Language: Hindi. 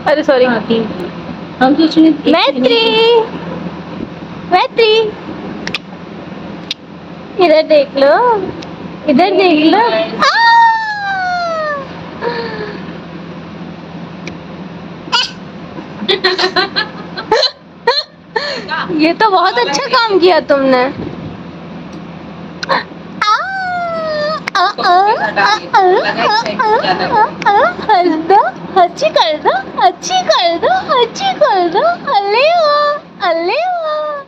अरे सॉरी, हम सोच रहे थे मैत्री, मैत्री, इधर देख लो, इधर देख लो। ये तो बहुत अच्छा काम किया तुमने। हंस दो, अच्छी कर दो, अच्छी कर दो, अच्छी कर दो। अल्ले वाह, अल्ले वाह।